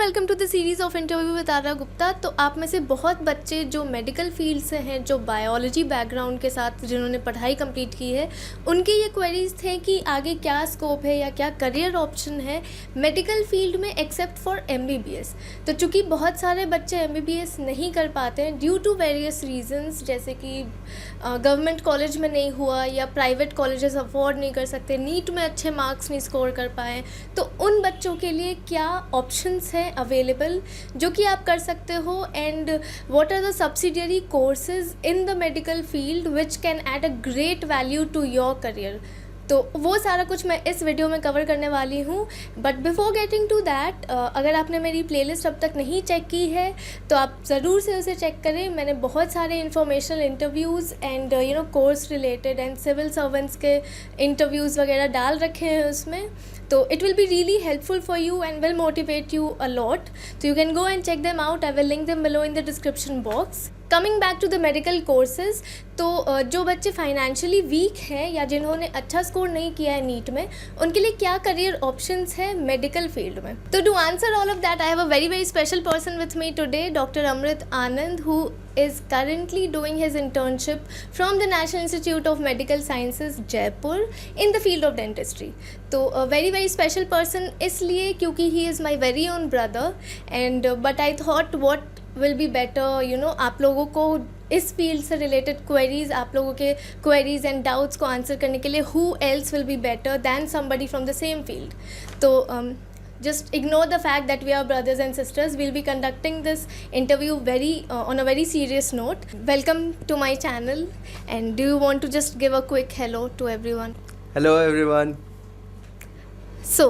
Welcome to the series of interview with Aara Gupta. तो आप में से बहुत बच्चे जो मेडिकल फील्ड से हैं, जो बायोलॉजी बैकग्राउंड के साथ जिन्होंने पढ़ाई कंप्लीट की है, उनके ये क्वेरीज थे कि आगे क्या स्कोप है या क्या करियर ऑप्शन है मेडिकल फील्ड में एक्सेप्ट फॉर एमबीबीएस। तो चूँकि बहुत सारे बच्चे एमबीबीएस नहीं कर पाते हैं ड्यू टू वेरियस रीजंस, जैसे कि गवर्नमेंट कॉलेज में नहीं हुआ या प्राइवेट कॉलेजेस अफोर्ड नहीं कर सकते, नीट में अच्छे मार्क्स नहीं स्कोर कर पाए, तो उन बच्चों के लिए क्या ऑप्शंस हैं अवेलेबल जो कि आप कर सकते हो, and what are the subsidiary courses in the medical field which can add a great value to your career. तो वो सारा कुछ मैं इस वीडियो में कवर करने वाली हूँ। But before getting to that, अगर आपने मेरी प्लेलिस्ट अब तक नहीं चेक की है तो आप ज़रूर से उसे चेक करें। मैंने बहुत सारे informational interviews and course related and civil servants के इंटरव्यूज़ वगैरह डाल रखे हैं उसमें। तो it will be really helpful for you and will motivate you a lot. So you can go and check them out. I will link them below in the description box. Coming back to the medical courses, तो जो बच्चे financially week हैं या जिन्होंने अच्छा score नहीं किया है नीट में, उनके लिए क्या करियर ऑप्शंस हैं मेडिकल फील्ड में। तो to answer all of that I have a very special person with me today, doctor Amrit Anand, who is currently doing his internship from the National Institute of Medical Sciences, Jaipur, in the field of dentistry. तो very special person इसलिए क्योंकि he is my very own brother, and but I thought what will be better, आप लोगों को इस field से related queries, आप लोगों के क्वेरीज एंड डाउट्स को आंसर करने के लिए who else will be better than somebody from the same field. तो just ignore the fact that we are brothers and sisters. We'll be conducting this interview on a very serious note. Welcome to my channel, and do you want to just give a quick hello to everyone? Hello everyone. So,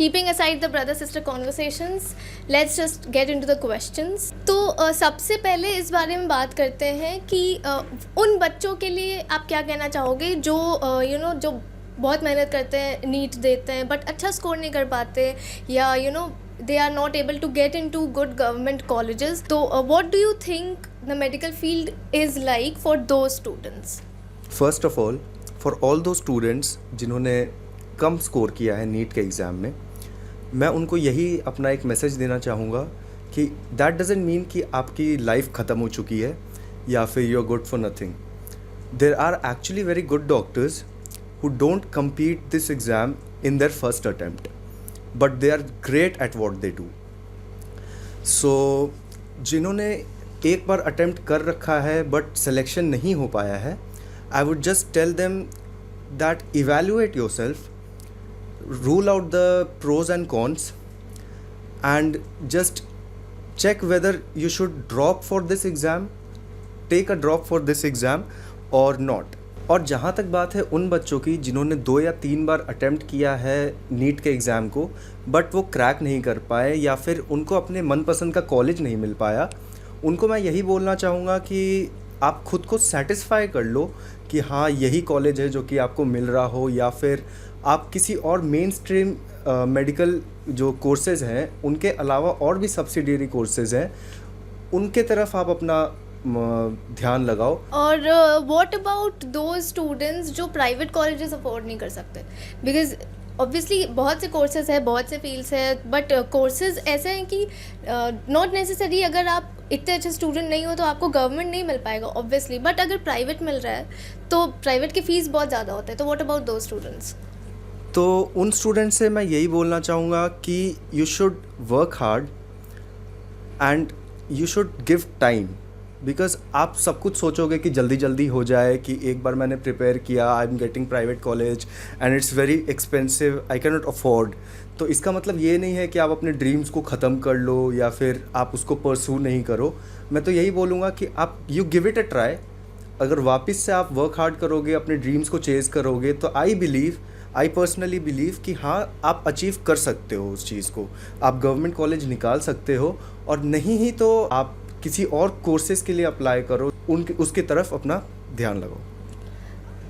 keeping aside the brother sister conversations, let's just get into the questions. तो सबसे पहले इस बारे में बात करते हैं कि उन बच्चों के लिए आप क्या कहना चाहोगे जो जो बहुत मेहनत करते हैं, नीट देते हैं बट अच्छा स्कोर नहीं कर पाते, या they are not able to get into good government colleges. तो what do you think the medical field is like for those students? First of all, for all those students जिन्होंने कम score किया है NEET के exam में, मैं उनको यही अपना एक मैसेज देना चाहूँगा कि that doesn't mean कि आपकी लाइफ ख़त्म हो चुकी है या फिर you are good for nothing. There are actually very good doctors who don't compete this exam in their first attempt, but they are great at what they do. So जिन्होंने एक बार अटेम्प्ट कर रखा है बट सिलेक्शन नहीं हो पाया है, I would just tell them that evaluate yourself, rule out the pros and cons, and just check whether you should drop for this exam, take a drop for this exam or not. और जहाँ तक बात है उन बच्चों की जिन्होंने 2 या 3 बार अटेम्प्ट किया है नीट के एग्ज़ाम को बट वो क्रैक नहीं कर पाए या फिर उनको अपने मनपसंद का कॉलेज नहीं मिल पाया, उनको मैं यही बोलना चाहूँगा कि आप खुद को सेटिस्फाई कर लो कि हाँ यही कॉलेज है जो कि आपको मिल रहा हो, या फिर आप किसी और मेन स्ट्रीम मेडिकल जो कोर्सेज़ हैं उनके अलावा और भी सब्सिडियरी कोर्सेज़ हैं, उनके तरफ आप अपना ध्यान लगाओ। और व्हाट अबाउट दोज स्टूडेंट्स जो प्राइवेट कॉलेजेस अफोर्ड नहीं कर सकते? बिकॉज ऑब्वियसली बहुत से कोर्सेज है, बहुत से फील्ड्स है, बट कोर्सेज ऐसे हैं कि नॉट नेसेसरी अगर आप इतने अच्छे स्टूडेंट नहीं हो तो आपको गवर्नमेंट नहीं मिल पाएगा ऑब्वियसली, बट अगर प्राइवेट मिल रहा है तो प्राइवेट की फ़ीस बहुत ज़्यादा होता है। तो व्हाट अबाउट दोज स्टूडेंट्स? तो उन स्टूडेंट्स से मैं यही बोलना चाहूँगा कि you should work hard and you should give time, because आप सब कुछ सोचोगे कि जल्दी जल्दी हो जाए कि एक बार मैंने प्रिपेयर किया, I am getting private college and it's very expensive, I can not afford. तो इसका मतलब ये नहीं है कि आप अपने ड्रीम्स को ख़त्म कर लो या फिर आप उसको परसू नहीं करो। मैं तो यही बोलूँगा कि आप you give it a try. अगर वापस से आप वर्क हार्ड करोगे, अपने ड्रीम्स को चेज़ करोगे, तो आई पर्सनली बिलीव कि हाँ आप अचीव कर सकते हो उस चीज़ को, आप गवर्नमेंट कॉलेज निकाल सकते हो, और नहीं ही तो आप किसी और कोर्सेज के लिए अप्लाई करो, उसकी तरफ अपना ध्यान लगाओ।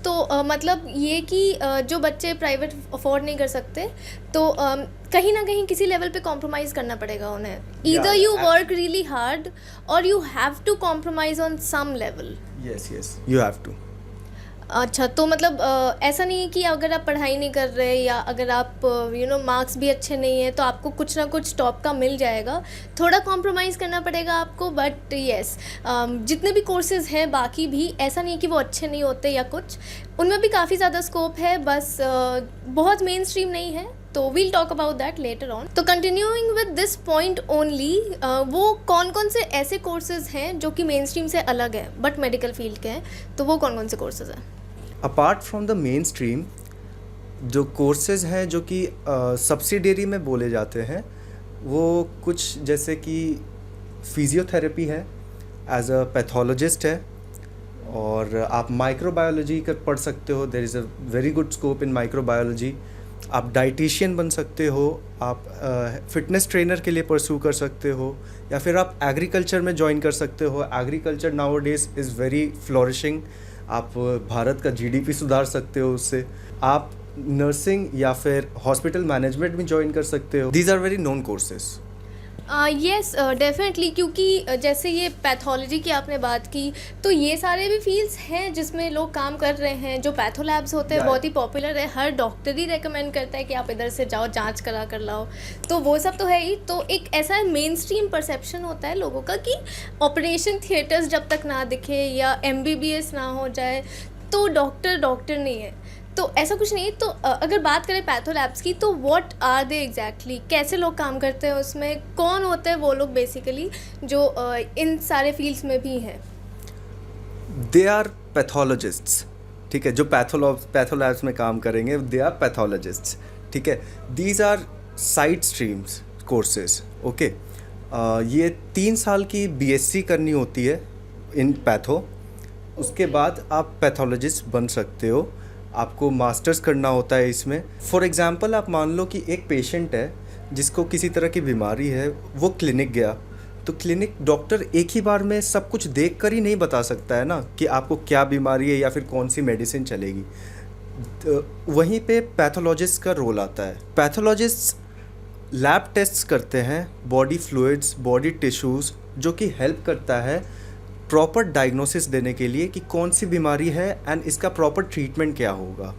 तो मतलब ये कि जो बच्चे प्राइवेट अफोर्ड नहीं कर सकते तो कहीं ना कहीं किसी लेवल पे कॉम्प्रोमाइज़ करना पड़ेगा उन्हें। Either you work really hard or you have to compromise on some level. Yes you have to. अच्छा, तो मतलब ऐसा नहीं है कि अगर आप पढ़ाई नहीं कर रहे या अगर आप मार्क्स भी अच्छे नहीं हैं तो आपको कुछ ना कुछ टॉप का मिल जाएगा, थोड़ा कॉम्प्रोमाइज़ करना पड़ेगा आपको, बट येस जितने भी कोर्सेज़ हैं बाकी भी ऐसा नहीं है कि वो अच्छे नहीं होते या कुछ, उनमें भी काफ़ी ज़्यादा स्कोप है, बस बहुत मेन स्ट्रीम नहीं है, तो we'll talk about that later on. तो continuing with this point only, वो कौन कौन से ऐसे कोर्सेज़ हैं जो कि मेन स्ट्रीम से अलग हैं बट मेडिकल फील्ड के हैं, तो वो कौन कौन से कोर्सेज़ हैं? Apart from the main stream, जो कोर्सेज़ हैं जो कि सब्सिडियरी में बोले जाते हैं, वो कुछ जैसे कि फिजियोथेरेपी है, एज अ पैथोलॉजिस्ट है, और आप माइक्रोबायोलॉजी कर पढ़ सकते हो, there is a very good scope in microbiology. आप डाइटिशियन बन सकते हो, आप फिटनेस ट्रेनर के लिए परस्यू कर सकते हो, या फिर आप एग्रीकल्चर में ज्वाइन कर सकते हो। Agriculture now days is very flourishing, आप भारत का जीडीपी सुधार सकते हो उससे। आप नर्सिंग या फिर हॉस्पिटल मैनेजमेंट में ज्वाइन कर सकते हो। These are very known courses. Yes definitely, क्योंकि जैसे ये पैथोलॉजी की आपने बात की, तो ये सारे भी फील्ड्स हैं जिसमें लोग काम कर रहे हैं। जो पैथो लैब्स होते हैं Yeah. बहुत ही पॉपुलर है, हर डॉक्टर ही रेकमेंड करता है कि आप इधर से जाओ, जांच करा कर लाओ, तो वो सब तो है ही। तो एक ऐसा मेन स्ट्रीम परसेप्शन होता है लोगों का कि ऑपरेशन थिएटर्स जब तक ना दिखे या MBBS ना हो जाए तो डॉक्टर नहीं है, तो ऐसा कुछ नहीं है। तो अगर बात करें पैथो लैब्स की, तो व्हाट आर दे एग्जैक्टली, कैसे लोग काम करते हैं उसमें, कौन होते हैं वो लोग बेसिकली जो इन सारे फील्ड्स में भी हैं? दे आर पैथोलॉजिस्ट्स, ठीक है, जो पैथोलैब्स में काम करेंगे दे आर पैथोलॉजिस्ट्स, ठीक है। These are side streams courses, okay. ये 3 साल की BSc करनी होती है इन पैथो, उसके बाद आप पैथोलॉजिस्ट बन सकते हो। आपको मास्टर्स करना होता है इसमें। फॉर एग्ज़ाम्पल, आप मान लो कि एक पेशेंट है जिसको किसी तरह की बीमारी है, वो क्लिनिक गया, तो क्लिनिक डॉक्टर एक ही बार में सब कुछ देख कर ही नहीं बता सकता है ना कि आपको क्या बीमारी है या फिर कौन सी मेडिसिन चलेगी। तो वहीं पे पैथोलॉजिस्ट का रोल आता है। पैथोलॉजिस्ट लैब टेस्ट्स करते हैं, बॉडी फ्लूइड्स, बॉडी टिश्यूज़, जो कि हेल्प करता है प्रॉपर डायग्नोसिस देने के लिए कि कौन सी बीमारी है एंड इसका प्रॉपर ट्रीटमेंट क्या होगा।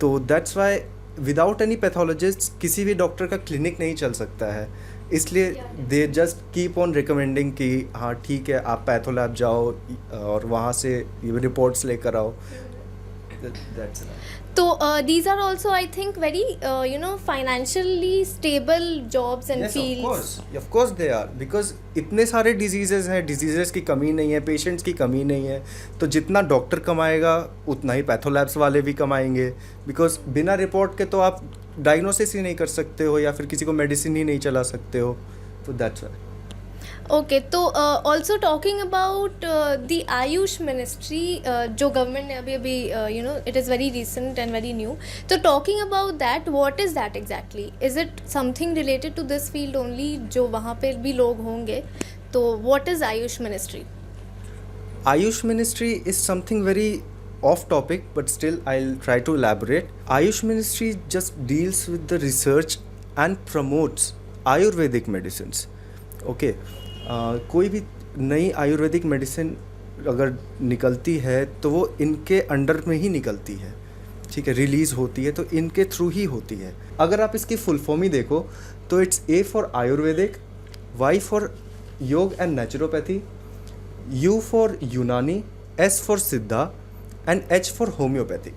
तो that's Y without any pathologist किसी भी डॉक्टर का क्लिनिक नहीं चल सकता है, इसलिए they just keep on recommending कि हाँ ठीक है, आप पैथो लैब जाओ और वहाँ से रिपोर्ट्स लेकर आओ। That's it. तो these are also I think very financially stable jobs and Yes, fields. of course they are, because इतने सारे डिजीजेज हैं, डिजीजेस की कमी नहीं है, पेशेंट्स की कमी नहीं है, तो जितना डॉक्टर कमाएगा उतना ही पैथोलैब्स वाले भी कमाएंगे, बिकॉज बिना रिपोर्ट के तो आप डायग्नोसिस ही नहीं कर सकते हो या फिर किसी को मेडिसिन ही नहीं चला सकते हो, तो दैट्स वाई। ओके, तो also talking about the Ayush ministry, जो गवर्नमेंट ने अभी it is very recent and very new, तो talking about that, what is that exactly? Is it something related to this field only, जो वहाँ पे भी लोग होंगे, तो what is Ayush ministry? Ayush Ministry is something very off topic, but still I'll try to elaborate. Ayush Ministry just deals with the research and promotes Ayurvedic medicines. Okay, कोई भी नई आयुर्वेदिक मेडिसिन अगर निकलती है तो वो इनके अंडर में ही निकलती है, ठीक है, रिलीज़ होती है तो इनके थ्रू ही होती है। अगर आप इसकी फुल फॉर्म ही देखो तो it's A for Ayurvedic, Y for योग एंड नेचुरोपैथी, U फॉर यूनानी, S फॉर सिद्धा and H for homeopathic.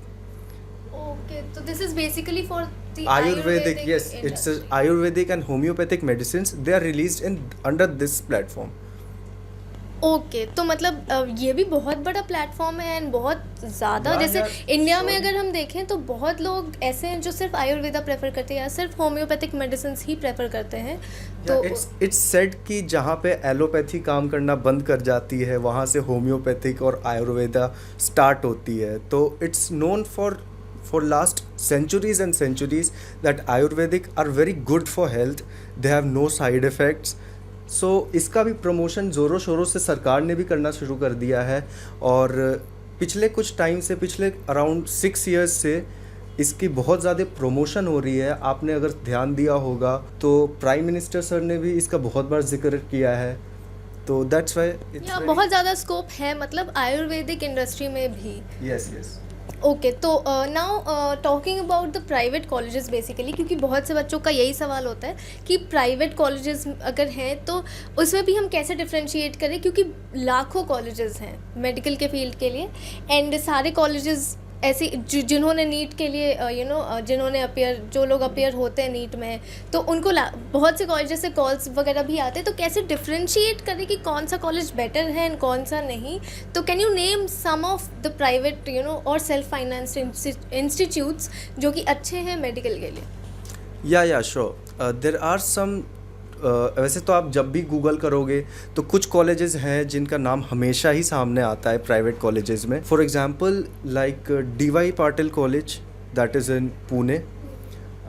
Okay, so this is basically for the Ayurvedic, yes, it's industry. Ayurvedic and homeopathic medicines. They are released in under this platform. Okay, तो मतलब ये भी बहुत बड़ा platform है and बहुत ज़्यादा, Yeah, जैसे yeah, इंडिया में sorry. अगर हम देखें तो बहुत लोग ऐसे हैं जो सिर्फ आयुर्वेदा प्रेफर करते हैं या सिर्फ होम्योपैथिक मेडिसिन ही प्रेफर करते हैं। तो It's said कि जहाँ पे एलोपैथी काम करना बंद कर जाती है वहाँ से होम्योपैथिक और आयुर्वेदा स्टार्ट होती है। तो it's known for last centuries and centuries that Ayurvedic are very good for health. They have no side effects. सो इसका भी प्रमोशन ज़ोरों शोरों से सरकार ने भी करना शुरू कर दिया है और पिछले कुछ टाइम से, पिछले अराउंड 6 years से इसकी बहुत ज़्यादा प्रमोशन हो रही है। आपने अगर ध्यान दिया होगा तो प्राइम मिनिस्टर सर ने भी इसका बहुत बार जिक्र किया है, तो दैट्स वाई या बहुत ज़्यादा स्कोप है मतलब आयुर्वेदिक इंडस्ट्री में भी। यस। ओके, तो now talking about the private colleges basically, क्योंकि बहुत से बच्चों का यही सवाल होता है कि प्राइवेट कॉलेजेस अगर हैं तो उसमें भी हम कैसे डिफरेंशिएट करें, क्योंकि लाखों कॉलेजेस हैं मेडिकल के फील्ड के लिए, एंड सारे कॉलेजेस ऐसे जिन्होंने नीट के लिए जिन्होंने जो लोग अपेयर होते हैं नीट में, तो उनको बहुत से कॉलेजेस से कॉल्स वगैरह भी आते हैं, तो कैसे डिफरेंशिएट करें कि कौन सा कॉलेज बेटर है एंड कौन सा नहीं। तो can you name some of the private और सेल्फ फाइनेंस्ड इंस्टीट्यूट्स जो कि अच्छे हैं मेडिकल के लिए? या श्योर, देर आर सम। वैसे तो आप जब भी गूगल करोगे तो कुछ कॉलेजेस हैं जिनका नाम हमेशा ही सामने आता है प्राइवेट कॉलेजेस में। For example like DY Patil college, that is in Pune,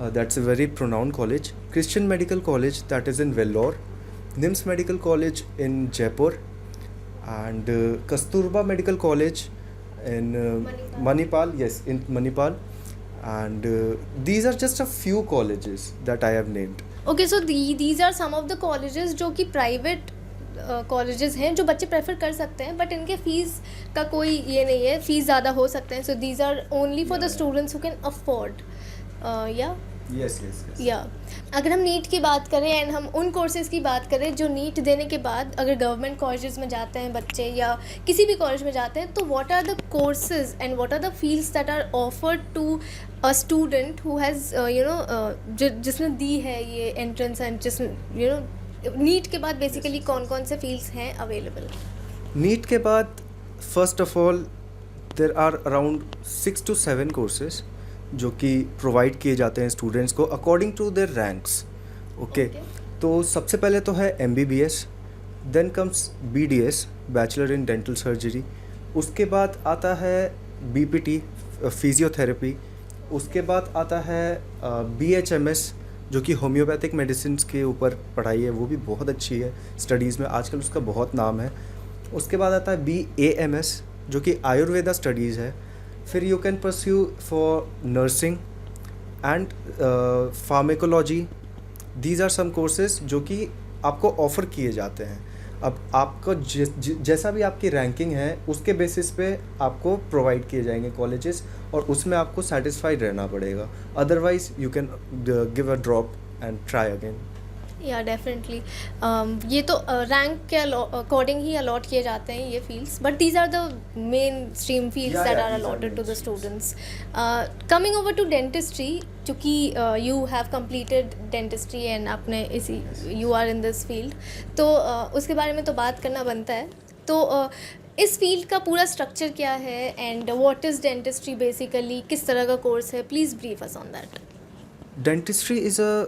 that's a very pronounced college. Christian Medical College, that is in Vellore. NIMS Medical College in Jaipur, and Kasturba Medical College in Manipal, yes, in Manipal, and these are just a few colleges that I have named. Okay, so these are some of the colleges जो कि private colleges हैं जो बच्चे prefer कर सकते हैं, but इनके fees का कोई ये नहीं है, फीस ज़्यादा हो सकते हैं। So these are only for the students who can afford, yeah Yes. या अगर हम नीट की बात करें एंड हम उन कोर्सेज़ की बात करें जो नीट देने के बाद अगर गवर्नमेंट कॉलेजेस में जाते हैं बच्चे या किसी भी कॉलेज में जाते हैं, तो what are the courses and what are the fields that are offered to a student who has जिसने दी है ये एंट्रेंस, एंड जिसने नीट के बाद बेसिकली कौन कौन से फील्ड्स हैं अवेलेबल? नीट के बाद first of all there are around 6 to 7 courses जो कि प्रोवाइड किए जाते हैं स्टूडेंट्स को according to their ranks. Okay, तो सबसे पहले तो है MBBS, then comes BDS, bachelor in dental surgery. उसके बाद आता है BPT, फिजियोथेरेपी। उसके बाद आता है BHMS जो कि होम्योपैथिक मेडिसिन के ऊपर पढ़ाई है, वो भी बहुत अच्छी है स्टडीज़ में, आजकल उसका बहुत नाम है। उसके बाद आता है BAMS जो कि आयुर्वेदा स्टडीज़ है। फिर you can pursue for nursing and pharmacology. These are some courses जो कि आपको ऑफ़र किए जाते हैं। अब आपको जैसा भी आपकी रैंकिंग है उसके बेसिस पे आपको प्रोवाइड किए जाएंगे कॉलेजेस, और उसमें आपको सेटिस्फाइड रहना पड़ेगा, otherwise you can give a drop and try again. या डेफिनेटली ये तो रैंक के अकॉर्डिंग ही अलॉट किए जाते हैं ये fields, but these are the mainstream fields that are allotted to the students. Coming over to dentistry, क्योंकि you have completed dentistry and आपने इसी you are in this field, तो उसके बारे में तो बात करना बनता है। तो इस फील्ड का पूरा स्ट्रक्चर क्या है and what is dentistry basically, किस तरह का कोर्स है? Please brief us on that. Dentistry is a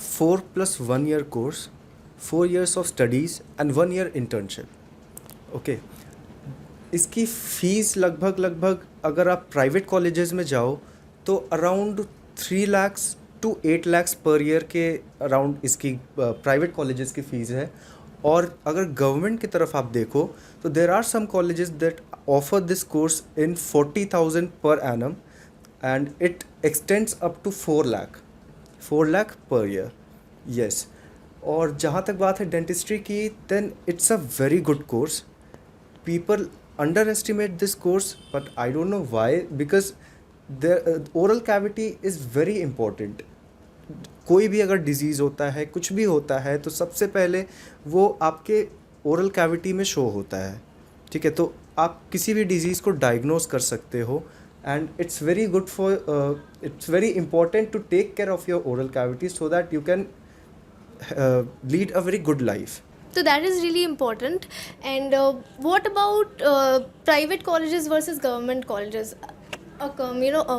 4+1 year course, 4 years of studies and 1 year internship. Okay, इसकी फ़ीस लगभग अगर आप प्राइवेट कॉलेजेस में जाओ तो अराउंड 3 lakhs to 8 lakhs पर ईयर के अराउंड इसकी प्राइवेट कॉलेजेस की फ़ीस है। और अगर गवर्नमेंट की तरफ आप देखो तो there are some colleges that offer this course in 40,000 per annum and it extends up to 4 lakh per year. Yes. और जहाँ तक बात है डेंटिस्ट्री की, then it's a very good course. People underestimate this course, but I don't know why, because the oral cavity is very important. कोई भी अगर disease होता है, कुछ भी होता है, तो सबसे पहले वो आपके ओरल कैविटी में शो होता है। ठीक है, तो आप किसी भी डिजीज़ को डायग्नोज कर सकते हो, and it's very good for it's very important to take care of your oral cavity so that you can lead a very good life. So that is really important. And what about private colleges versus government colleges?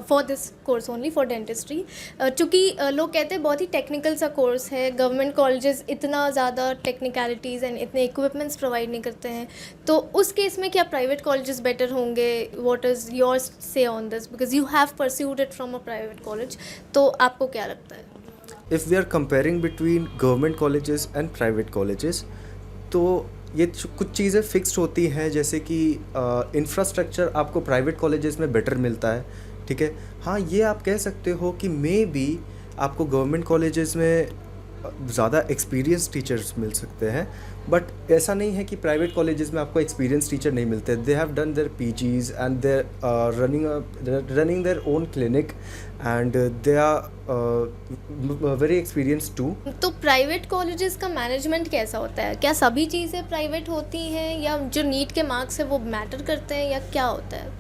For this course only for dentistry, चूँकि लोग कहते हैं बहुत ही technical सा course है, government colleges इतना ज़्यादा टेक्निकलिटीज़ एंड इतने इक्विपमेंट्स प्रोवाइड नहीं करते हैं, तो उस केस में क्या प्राइवेट कॉलेजेस बेटर होंगे? What is your say on this, because you have pursued it from a private college, तो आपको क्या लगता है? If we are comparing between government colleges and private colleges, तो ये कुछ चीज़ें फिक्स्ड होती हैं, जैसे कि इंफ्रास्ट्रक्चर आपको प्राइवेट कॉलेजेस में बेटर मिलता है। ठीक है, हाँ, ये आप कह सकते हो कि मे बी आपको गवर्नमेंट कॉलेजेस में ज़्यादा एक्सपीरियंस टीचर्स मिल सकते हैं, बट ऐसा नहीं है कि प्राइवेट कॉलेजेस में आपको एक्सपीरियंस टीचर नहीं मिलते। They have done their PGs and they running their own clinic and they are very experience too. तो प्राइवेट कॉलेजेस का मैनेजमेंट कैसा होता है? क्या सभी चीज़ें प्राइवेट होती हैं या जो नीट के मार्क्स है वो मैटर करते हैं या क्या होता है?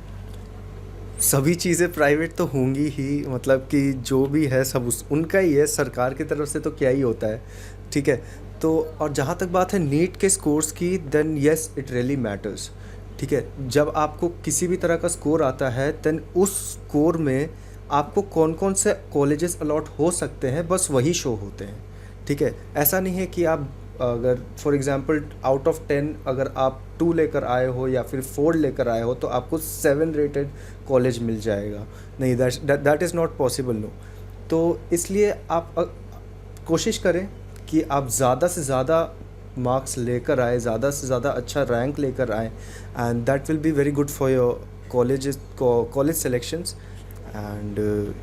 सभी चीज़ें प्राइवेट तो होंगी ही, मतलब कि जो भी है सब उनका ही है, सरकार की तरफ से तो क्या ही होता है, ठीक है। तो और जहाँ तक बात है नीट के स्कोर्स की, then yes it really matters, ठीक है। जब आपको किसी भी तरह का स्कोर आता है देन उस स्कोर में आपको कौन कौन से कॉलेजेस अलॉट हो सकते हैं, बस वही शो होते हैं, ठीक है। ऐसा नहीं है कि आप अगर फॉर एग्ज़ाम्पल आउट ऑफ 10 अगर आप 2 लेकर आए हो या फिर 4 लेकर आए हो तो आपको 7 रेटेड कॉलेज मिल जाएगा, नहीं, that is not possible, no. तो इसलिए आप कोशिश करें कि आप ज़्यादा से ज़्यादा मार्क्स लेकर आए, ज़्यादा से ज़्यादा अच्छा रैंक लेकर आए, and that will be very good for your college selections and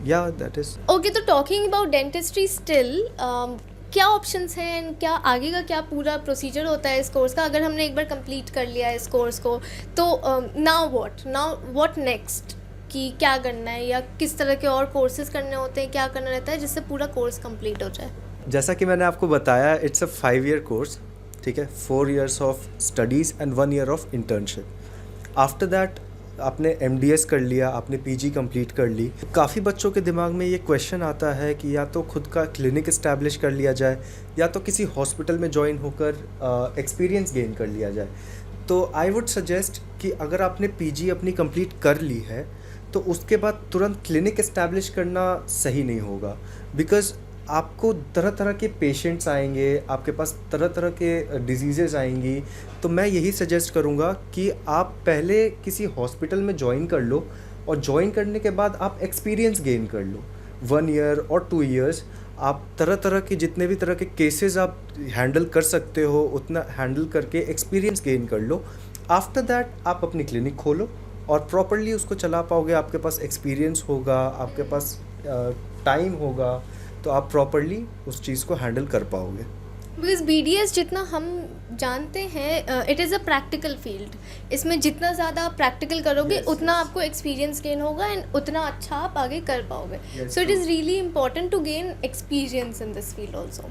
या दैट इज़ ओके, तो टॉकिंग अबाउट डेंटिस्ट्री स्टिल, क्या ऑप्शंस हैं एंड क्या आगे का क्या पूरा प्रोसीजर होता है इस कोर्स का? अगर हमने एक बार कंप्लीट कर लिया है इस कोर्स को तो नाउ व्हाट नेक्स्ट, कि क्या करना है या किस तरह के और कोर्सेज करने होते हैं, क्या करना रहता है जिससे पूरा कोर्स कंप्लीट हो जाए? जैसा कि मैंने आपको बताया, इट्स अ 5 ईयर कोर्स, ठीक है। 4 years of studies and 1 year of internship. After that आपने MDS कर लिया, आपने PG कंप्लीट कर ली। काफ़ी बच्चों के दिमाग में ये क्वेश्चन आता है कि या तो खुद का क्लिनिक इस्टेब्लिश कर लिया जाए या तो किसी हॉस्पिटल में ज्वाइन होकर एक्सपीरियंस गेन कर लिया जाए। तो आई वुड सजेस्ट कि अगर आपने PG अपनी कंप्लीट कर ली है तो उसके बाद तुरंत क्लिनिक इस्टेब्लिश करना सही नहीं होगा, बिकॉज़ आपको तरह तरह के पेशेंट्स आएंगे, आपके पास तरह तरह के डिजीज़ेज़ आएंगी। तो मैं यही सजेस्ट करूँगा कि आप पहले किसी हॉस्पिटल में ज्वाइन कर लो और ज्वाइन करने के बाद आप एक्सपीरियंस गेन कर लो। 1 ईयर और 2 ईयर्स आप तरह तरह के जितने भी तरह के केसेस आप हैंडल कर सकते हो उतना हैंडल करके एक्सपीरियंस गेन कर लो। आफ्टर दैट आप अपनी क्लिनिक खोलो और प्रॉपरली उसको चला पाओगे। आपके पास एक्सपीरियंस होगा, आपके पास टाइम होगा, तो आप प्रॉपरली उस चीज़ को हैंडल कर पाओगे। बिकॉज BDS जितना हम जानते हैं it is a practical field. इसमें जितना ज़्यादा आप प्रैक्टिकल करोगे Yes, उतना yes. आपको एक्सपीरियंस गेन होगा एंड उतना अच्छा आप आगे कर पाओगे। Yes, so it true. Is really important to gain experience in this field also.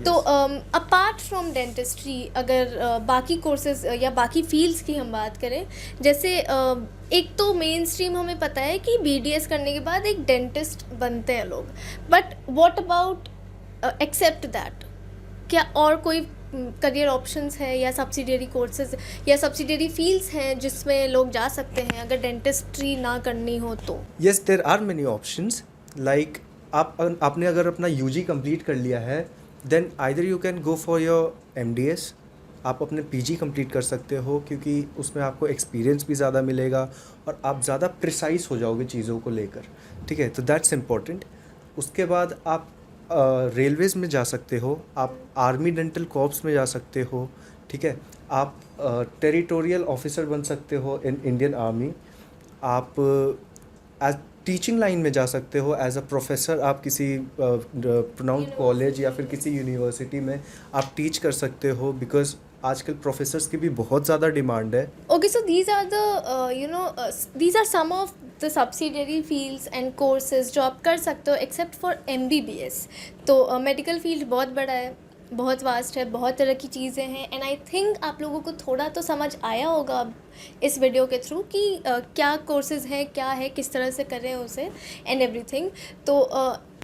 तो अपार्ट फ्रॉम डेंटिस्ट्री अगर बाकी कोर्सेज या बाकी फील्ड्स की हम बात करें, जैसे एक तो मेन स्ट्रीम हमें पता है कि BDS करने के बाद एक डेंटिस्ट बनते हैं लोग, but what about except that, क्या और कोई करियर ऑप्शंस है या सब्सिडियरी कोर्सेज या सब्सिडियरी फील्ड्स हैं जिसमें लोग जा सकते हैं अगर डेंटिस्ट्री ना करनी हो तो? Yes, there are many options. Like आपने अगर अपना UG कंप्लीट कर लिया है then either you can go for your MDS। आप अपने PG कंप्लीट कर सकते हो क्योंकि उसमें आपको एक्सपीरियंस भी ज़्यादा मिलेगा और आप ज़्यादा प्रिसाइज हो जाओगे चीज़ों को लेकर, ठीक है। तो दैट्स इम्पॉर्टेंट। उसके बाद आप रेलवेज़ में जा सकते हो, आप आर्मी डेंटल कॉर्प्स में जा सकते हो, ठीक है। आप टेरिटोरियल ऑफिसर बन सकते हो इन इंडियन आर्मी। आप एज टीचिंग लाइन में जा सकते हो एज अ प्रोफेसर। आप किसी प्रोनाउंड कॉलेज या फिर किसी यूनिवर्सिटी में आप टीच कर सकते हो, बिकॉज आजकल प्रोफेसर्स की भी बहुत ज़्यादा डिमांड है। Okay, so these are the these are some of the subsidiary fields and courses जो आप कर सकते हो एक्सेप्ट फॉर MBBS। तो मेडिकल फील्ड बहुत बड़ा है, बहुत वास्ट है, बहुत तरह की चीज़ें हैं एंड आई थिंक आप लोगों को थोड़ा तो समझ आया होगा अब इस वीडियो के थ्रू कि क्या कोर्सेज हैं, क्या है, किस तरह से करें उसे एंड एवरीथिंग। तो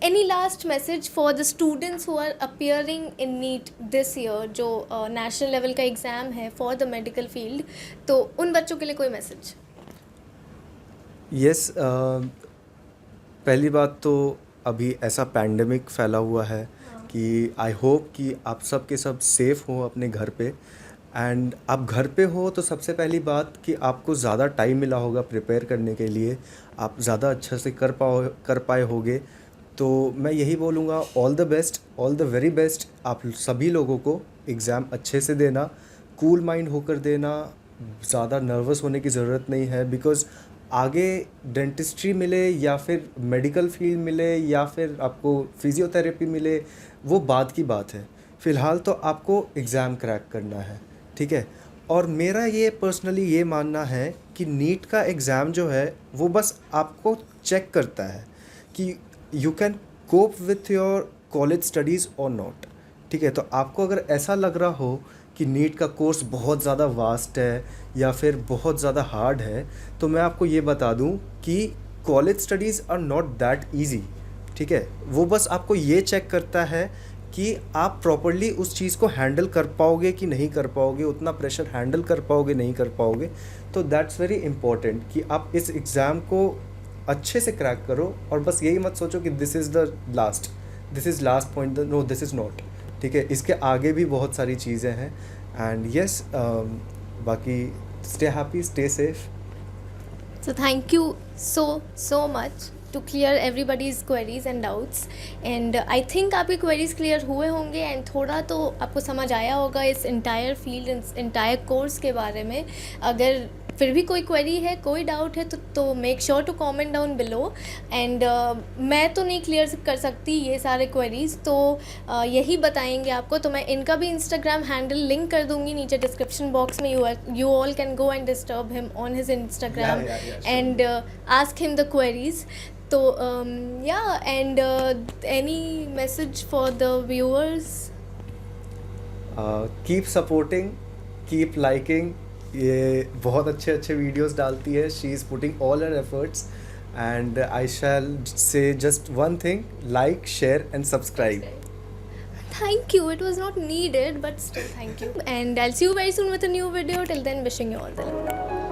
any last message for the students who are appearing in NEET this year, जो नेशनल लेवल का एग्ज़ाम है फॉर द मेडिकल फील्ड, तो उन बच्चों के लिए कोई मैसेज? यस, पहली बात तो अभी ऐसा पैंडेमिक फैला हुआ है कि आई होप कि आप सब के सब सेफ़ हो अपने घर पे। एंड आप घर पे हो तो सबसे पहली बात कि आपको ज़्यादा टाइम मिला होगा प्रिपेयर करने के लिए, आप ज़्यादा अच्छा से कर पाए होगे। तो मैं यही बोलूँगा, all the best, all the very best आप सभी लोगों को। एग्ज़ाम अच्छे से देना, कूल माइंड होकर देना, ज़्यादा नर्वस होने की ज़रूरत नहीं है, बिकॉज़ आगे डेंटिस्ट्री मिले या फिर मेडिकल फील्ड मिले या फिर आपको फिजियोथेरेपी मिले, वो बाद की बात है। फ़िलहाल तो आपको एग्ज़ाम क्रैक करना है, ठीक है। और मेरा ये पर्सनली ये मानना है कि नीट का एग्ज़ाम जो है वो बस आपको चेक करता है कि you can cope with your college studies और नॉट, ठीक है। तो आपको अगर ऐसा लग रहा हो कि नीट का कोर्स बहुत ज़्यादा वास्ट है या फिर बहुत ज़्यादा हार्ड है, तो मैं आपको ये बता दूं कि college studies are not that easy, ठीक है। वो बस आपको ये चेक करता है कि आप प्रॉपर्ली उस चीज़ को हैंडल कर पाओगे कि नहीं कर पाओगे, उतना प्रेशर हैंडल कर पाओगे नहीं कर पाओगे। तो दैट्स वेरी इंपॉर्टेंट कि आप इस एग्ज़ाम को अच्छे से क्रैक करो और बस यही मत सोचो कि this is last point, no this is not, ठीक है। इसके आगे भी बहुत सारी चीज़ें हैं। एंड यस, बाकी stay happy, stay safe. So thank you so much to clear everybody's queries and doubts, and I think आपके queries clear हुए होंगे and थोड़ा तो आपको समझ आया होगा इस entire field, इस entire course के बारे में। अगर फिर भी कोई क्वेरी है, कोई डाउट है तो make sure to comment down below. And मैं तो नहीं क्लियर कर सकती ये सारे क्वेरीज, तो यही बताएंगे आपको। तो मैं इनका भी इंस्टाग्राम हैंडल लिंक कर दूंगी नीचे डिस्क्रिप्शन बॉक्स में। You all can go and disturb him on his Instagram and ask him the queries. तो yeah, and any message for the viewers? Keep supporting, keep liking. ये बहुत अच्छे अच्छे videos डालती है। She is putting all her efforts and I shall say just one thing, like, share and subscribe. Thank you. It was not needed, but still thank you. And I'll see you very soon with a new video. Till then, wishing you all the luck.